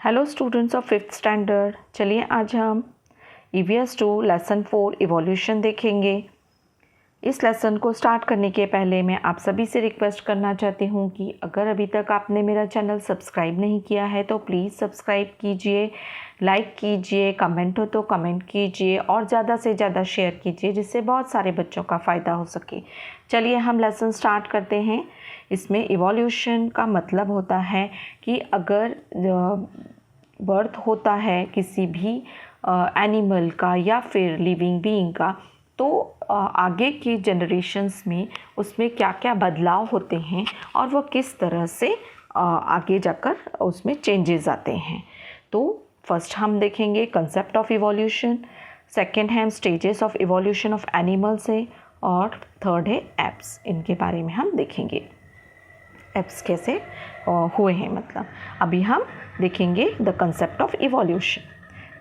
Hello students of fifth standard. चलिए आज हम EVS 2 लेसन 4 इवोल्यूशन देखेंगे। इस लेसन को स्टार्ट करने के पहले मैं आप सभी से रिक्वेस्ट करना चाहती हूँ कि अगर अभी तक आपने मेरा चैनल सब्सक्राइब नहीं किया है तो प्लीज़ सब्सक्राइब कीजिए, लाइक कीजिए, कमेंट हो तो कमेंट कीजिए और ज़्यादा से ज़्यादा शेयर कीजिए जिससे बहुत सारे बच्चों का फ़ायदा हो सके। चलिए हम लेसन स्टार्ट करते हैं। इसमें इवोल्यूशन का मतलब होता है कि अगर बर्थ होता है किसी भी एनिमल का या फिर लिविंग बीइंग का, तो आगे की जनरेशन्स में उसमें क्या क्या बदलाव होते हैं और वो किस तरह से आगे जाकर उसमें चेंजेस आते हैं। तो फर्स्ट हम देखेंगे कंसेप्ट ऑफ इवोल्यूशन, सेकंड है हम stages of evolution of animals है और थर्ड है एप्स। इनके बारे में हम देखेंगे एप्स कैसे हुए हैं। मतलब अभी हम देखेंगे the concept of evolution.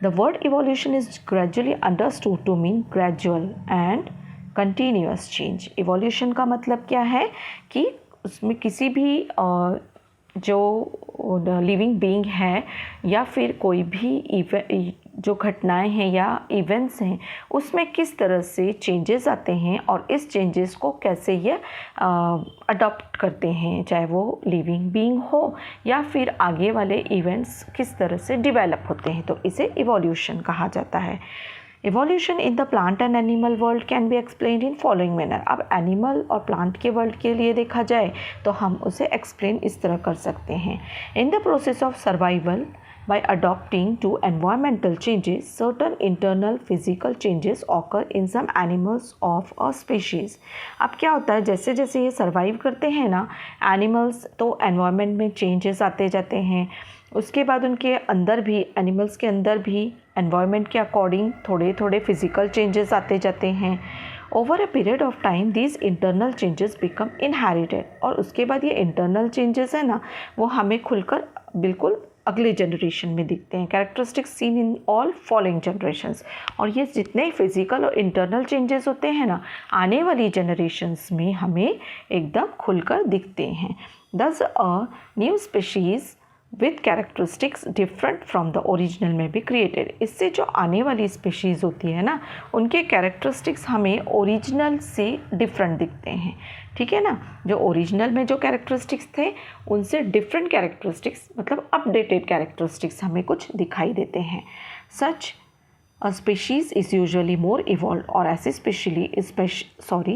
The word evolution is gradually understood to mean gradual and continuous change. Evolution का मतलब क्या है कि उसमें किसी भी जो लिविंग बीइंग है या फिर कोई भी जो घटनाएं हैं या इवेंट्स हैं उसमें किस तरह से चेंजेस आते हैं और इस चेंजेस को कैसे ये अडॉप्ट करते हैं, चाहे वो लिविंग बीइंग हो या फिर आगे वाले इवेंट्स किस तरह से डेवलप होते हैं, तो इसे इवोल्यूशन कहा जाता है। Evolution in the plant and animal world can be explained in following manner. अब एनिमल और प्लांट के वर्ल्ड के लिए देखा जाए तो हम उसे एक्सप्लेन इस तरह कर सकते हैं। In the process of survival by adopting to environmental changes, certain internal physical changes occur in some animals of a species। अब क्या होता है, जैसे जैसे ये सर्वाइव करते हैं ना एनिमल्स, तो एनवायरनमेंट में चेंजेस आते जाते हैं। उसके बाद उनके अंदर भी, एनिमल्स के अंदर भी एनवायरनमेंट के अकॉर्डिंग थोड़े थोड़े फिजिकल चेंजेस आते जाते हैं। Over a period of time these internal changes become inherited, और उसके बाद ये इंटरनल चेंजेस है ना वो हमें खुलकर बिल्कुल अगले जनरेशन में दिखते हैं। Characteristics seen in all following generations, और ये जितने फिजिकल और इंटरनल चेंजेस होते हैं ना आने वाली जनरेशन्स में हमें एकदम खुलकर दिखते हैं। दस a new species with characteristics different from the original में भी क्रिएटेड। इससे जो आने वाली स्पीशीज़ होती है ना उनके कैरेक्टरिस्टिक्स हमें ओरिजिनल से डिफरेंट दिखते हैं, ठीक है ना। जो ओरिजिनल में जो कैरेक्टरिस्टिक्स थे उनसे डिफरेंट कैरेक्टरिस्टिक्स, मतलब अपडेटेड कैरेक्टरिस्टिक्स हमें कुछ दिखाई देते हैं। Such a species is usually more evolve, और ऐसी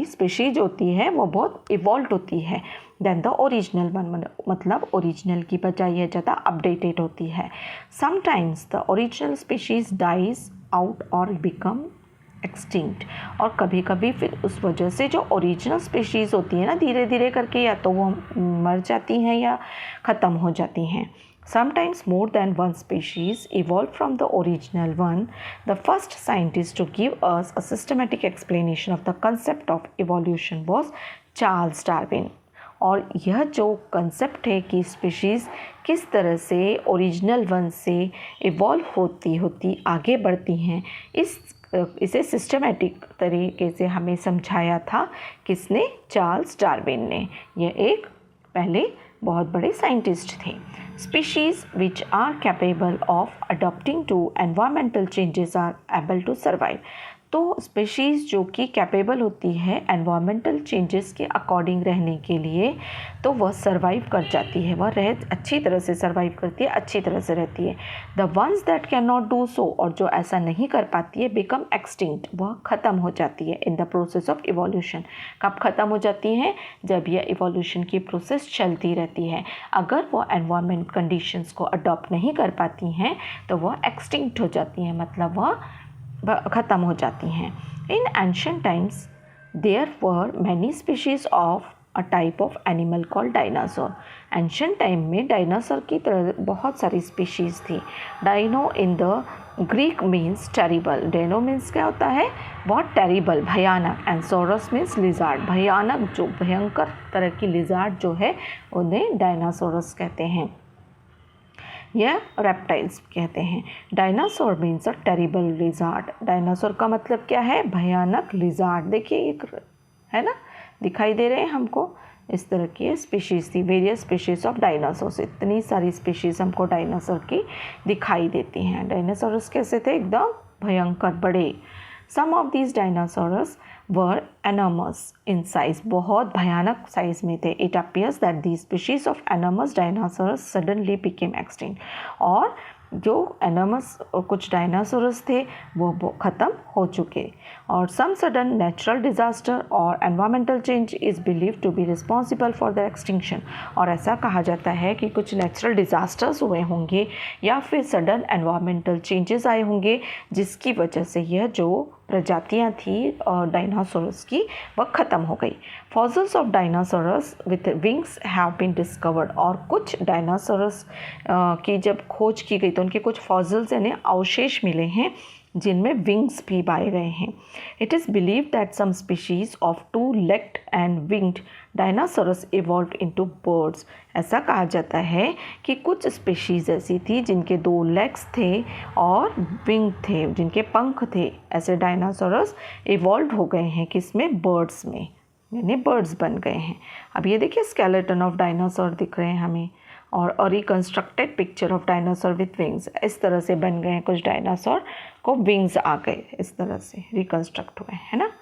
स्पीशीज होती है वो बहुत इवॉल्व होती है देन द ओरिजिनल वन, मतलब ओरिजिनल की बजाय यह ज़्यादा अपडेटेड होती है। Sometimes the original species dies out और बिकम एक्सटिंक्ट, और कभी कभी फिर उस वजह से जो ओरिजिनल स्पीशीज़ होती है ना धीरे धीरे करके या तो वो मर जाती हैं या ख़त्म हो जाती हैं। Sometimes more than one species evolved from the original one. The first scientist to give us a systematic explanation of the concept of evolution was Charles Darwin. और यह जो कंसेप्ट है कि स्पीशीज़ किस तरह से ओरिजिनल वन से evolve होती होती आगे बढ़ती हैं, इसे सिस्टमेटिक तरीके से हमें समझाया था किसने, चार्ल्स डार्विन ने। यह एक पहले बहुत बड़े साइंटिस्ट थे। Species which are capable of adopting to environmental changes are able to survive. तो स्पीशीज़ जो कि कैपेबल होती है एनवायरमेंटल चेंजेस के अकॉर्डिंग रहने के लिए, तो वह सर्वाइव कर जाती है, वह अच्छी तरह से सर्वाइव करती है, अच्छी तरह से रहती है। The ones that can not do so, और जो ऐसा नहीं कर पाती है, बिकम एक्सटिंक्ट, वह ख़त्म हो जाती है in the process of evolution. कब ख़त्म हो जाती है, जब यह इवोल्यूशन की प्रोसेस चलती रहती है। अगर वो एनवायरमेंट कंडीशंस को अडॉप्ट नहीं कर पाती हैं तो वह एक्सटिंक्ट हो जाती हैं, मतलब वह ख़त्म हो जाती हैं। In ancient times there were many species of a type of animal called dinosaur. Ancient time में डायनासोर की तरह बहुत सारी स्पीशीज़ थी। Dino in the Greek means terrible. Dino means क्या होता है, बहुत टेरिबल, भयानक, एंड सोरस मीन्स लिजार्ड, भयानक, जो भयंकर तरह की लिजार्ड जो है उन्हें डायनासोरस कहते हैं या रेप्टाइल्स कहते हैं। Dinosaur means a terrible lizard. Dinosaur का मतलब क्या है, भयानक लिजार्ड। देखिए एक है ना, दिखाई दे रहे हैं हमको, इस तरह की स्पीशीज़ थी, वेरियस स्पीशीज़ ऑफ डायनासोर्स। इतनी सारी स्पीशीज़ हमको डायनासोर की दिखाई देती हैं। डायनासोरस कैसे थे? एकदम भयंकर बड़े। Some of these dinosaurs were enormous in size, बहुत भयानक साइज में थे। It appears that the species of enormous dinosaurs suddenly became extinct, और जो एनॉर्मस कुछ डायनासोरस थे वो ख़त्म हो चुके। और सम सडन नेचुरल डिज़ास्टर और environmental change is believe to be responsible for the extinction, और ऐसा कहा जाता है कि कुछ नेचुरल डिज़ास्टर्स हुए होंगे या फिर सडन एनवायरमेंटल चेंजेस आए होंगे जिसकी वजह से यह जो प्रजातियाँ थी डायनासोरस की वह ख़त्म हो गई। Fossils of dinosaurs with wings have been discovered, और कुछ डायनासोरस की जब खोज की गई तो उनके कुछ फॉसिल्स यानी अवशेष मिले हैं जिनमें विंग्स भी पाए गए हैं। It is believe that some species of two legged and winged dinosaurs evolve into birds. ऐसा कहा जाता है कि कुछ स्पीशीज़ ऐसी थी जिनके 2 लेग्स थे और विंग थे, जिनके पंख थे। ऐसे डायनासोरस इवॉल्व हो गए हैं किसमें? बर्ड्स में, यानी बर्ड्स बन गए हैं। अब ये देखिए स्केलेटन ऑफ डायनासोर दिख रहे हैं हमें, और reconstructed picture of dinosaur with wings. इस तरह से बन गए हैं कुछ डायनासोर को विंग्स आ गए, इस तरह से रिकन्स्ट्रक्ट हुए, है ना।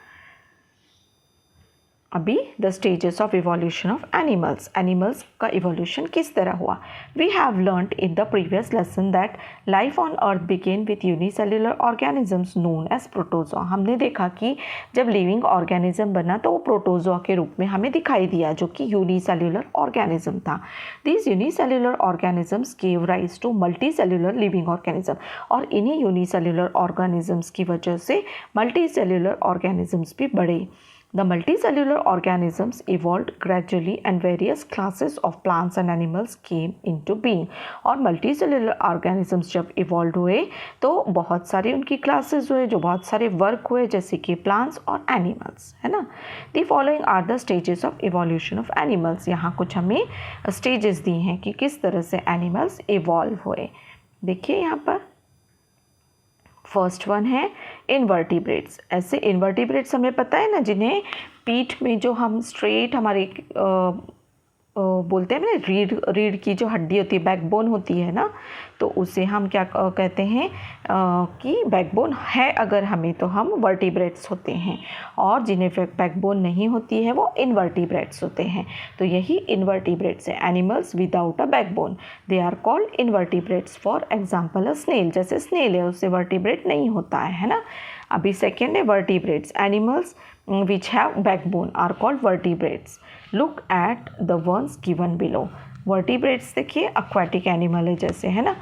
अभी the stages of evolution of animals, animals का इवोल्यूशन किस तरह हुआ। We have learned in the previous lesson that life on earth began with unicellular organisms known as protozoa. हमने देखा कि जब लिविंग ऑर्गेनिज्म बना तो वो प्रोटोजोआ के रूप में हमें दिखाई दिया, जो कि यूनिसेल्युलर ऑर्गेनिज्म था। These unicellular organisms give rise to multi cellular living organism, और इन्हीं यूनिसेल्युलर ऑर्गेनिजम्स की वजह से मल्टी सेल्युलर ऑर्गेनिजम्स भी बढ़े। The multicellular organisms evolved gradually and various classes of plants and animals came into being। और multicellular organisms जब evolved हुए तो बहुत सारे उनकी classes हुए, जो बहुत सारे वर्ग हुए, जैसे कि plants और animals, है ना। The following are the stages of evolution of animals। यहाँ कुछ हमें stages दी हैं कि किस तरह से animals evolve हुए। देखिए यहाँ पर फर्स्ट वन है इनवर्टिब्रेट्स। ऐसे इनवर्टिब्रेट्स हमें पता है ना, जिन्हें पीठ में जो हम स्ट्रेट हमारे बोलते हैं ना, रीढ़ की जो हड्डी होती है, बैकबोन होती है ना, तो उसे हम क्या कहते हैं कि बैकबोन है अगर हमें तो हम वर्टिब्रेट्स होते हैं, और जिन्हें बैकबोन नहीं होती है वो इनवर्टिब्रेट्स होते हैं। तो यही इनवर्टिब्रेट्स है, animals without a backbone, they are called invertebrates. For example a snail, जैसे स्नेल है उससे वर्टिब्रेट नहीं होता है ना। अभी सेकेंड है vertebrates. Animals which have backbone are called vertebrates. Look at the ones given below. Vertebrates देखिए aquatic animal है जैसे, है ना,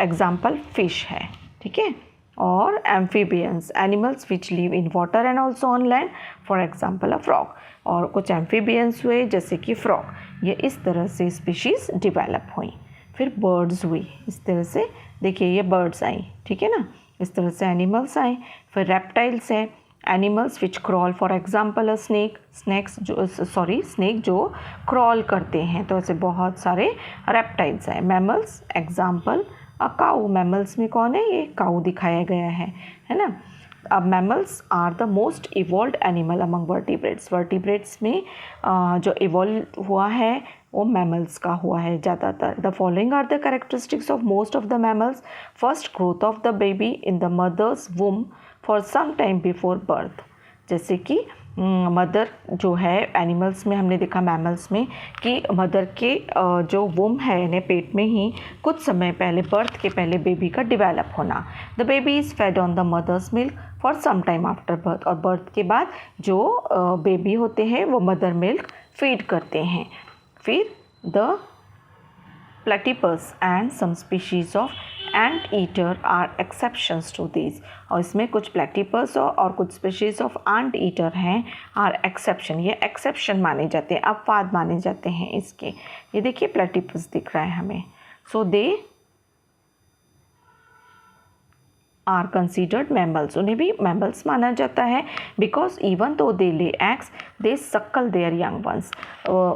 एग्जाम्पल फिश है, ठीक है। और amphibians, animals which live in water and also on land, for example a frog। और कुछ amphibians हुए जैसे कि frog, ये इस तरह से स्पीशीज़ डिवेलप हुई। फिर birds हुई, इस तरह से देखिए ये birds आई, ठीक है ना, इस तरह से animals आए। फिर reptiles है, animals which crawl, for example a snake जो क्रॉल करते हैं, तो ऐसे बहुत सारे रेप्टाइल्स हैं। Mammals example a cow, mammals में कौन है? ये काऊ दिखाया गया है ना। अब mammals are the most evolved animal among vertebrates. Vertebrates में जो इवॉल्व हुआ है वो मैमल्स का हुआ है ज़्यादातर। The following are the characteristics of most of the mammals. First, growth of the baby in the mother's womb for some time before birth. जैसे कि मदर जो है एनिमल्स में हमने देखा, मैमल्स में, कि मदर के जो वुम है यानी पेट में ही कुछ समय पहले, बर्थ के पहले बेबी का डिवेलप होना। The baby is fed on the mother's milk for some time after birth. और बर्थ के बाद जो बेबी होते हैं वो मदर मिल्क फीड करते हैं। फिर the platypus and some species of ant eater are exceptions to this. और इसमें कुछ प्लेटिपस और कुछ स्पीशीज़ ऑफ एंट ईटर हैं, आर एक्सेप्शन, ये एक्सेप्शन माने जाते हैं, अपवाद माने जाते हैं इसके। ये देखिए प्लेटिपस दिख रहा है हमें। सो दे आर कंसिडर्ड मैमल्स, उन्हें भी मैमल्स माना जाता है। Because even though they lay eggs they suckle their young ones.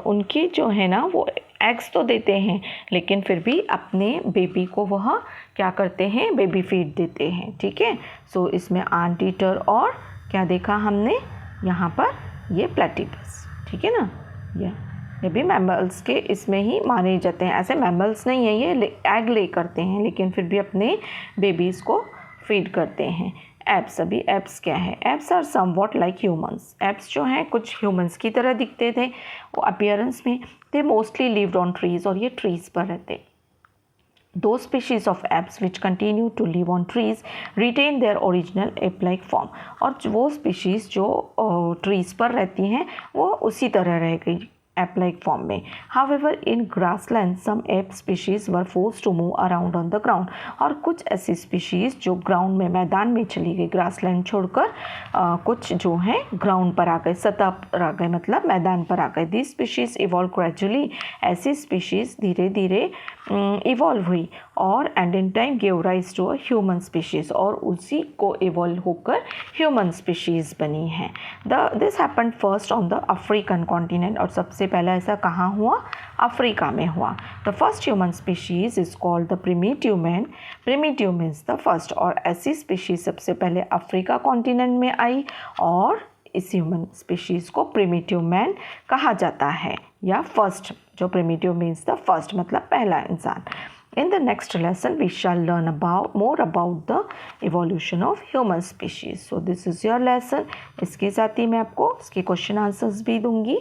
उनके जो है ना वो एग्स तो देते हैं लेकिन फिर भी अपने बेबी को वह क्या करते हैं, बेबी फीड देते हैं, ठीक है। सो इसमें एंट ईटर और क्या देखा हमने यहाँ पर, ये प्लेटिपस, ठीक है ना। ये ये भी मैमल्स के इसमें ही माने जाते हैं। ऐसे मैमल्स नहीं है, ये एग ले करते हैं लेकिन फिर भी अपने बेबीज़ को फीड करते हैं। एप्स, अभी एप्स क्या है? Apes are somewhat like humans. Apes जो हैं कुछ ह्यूमंस की तरह दिखते थे वो अपीयरेंस में। They mostly lived on trees, और ये ट्रीज़ पर रहते। Those species of apes which continue to live on trees retain their original ape-like form। और वो स्पीशीज़ जो ट्रीज़ पर रहती हैं वो उसी तरह रह गई ape-like form में। However, in grassland, some ape species were forced to move around on the ground। और कुछ ऐसी स्पीशीज़ जो ग्राउंड में, मैदान में चली गई, ग्रासलैंड छोड़कर कुछ जो हैं ग्राउंड पर आ गए, सतह पर आ गए, मतलब मैदान पर आ गए। This species evolve gradually. ऐसी स्पीशीज़ धीरे धीरे इवॉल्व हुई और and in time give rise to a human species, और उसी को इवॉल्व होकर ह्यूमन स्पीशीज़ बनी है। This happened first on the African continent. और सबसे पहला ऐसा कहाँ हुआ? अफ्रीका में हुआ। The first human species is called the primitive man. Primitive means the first. और ऐसी स्पीशीज़ सबसे पहले अफ्रीका कॉन्टिनेंट में आई और इस ह्यूमन स्पीशीज़ को प्रिमिटिव मैन कहा जाता है, या फर्स्ट, जो प्रिमिटिव मीन्स द फर्स्ट मतलब पहला इंसान। In the next lesson, we shall learn more about the evolution of human species. So this is your lesson. इसके साथ ही मैं आपको इसके क्वेश्चन आंसर्स भी दूंगी।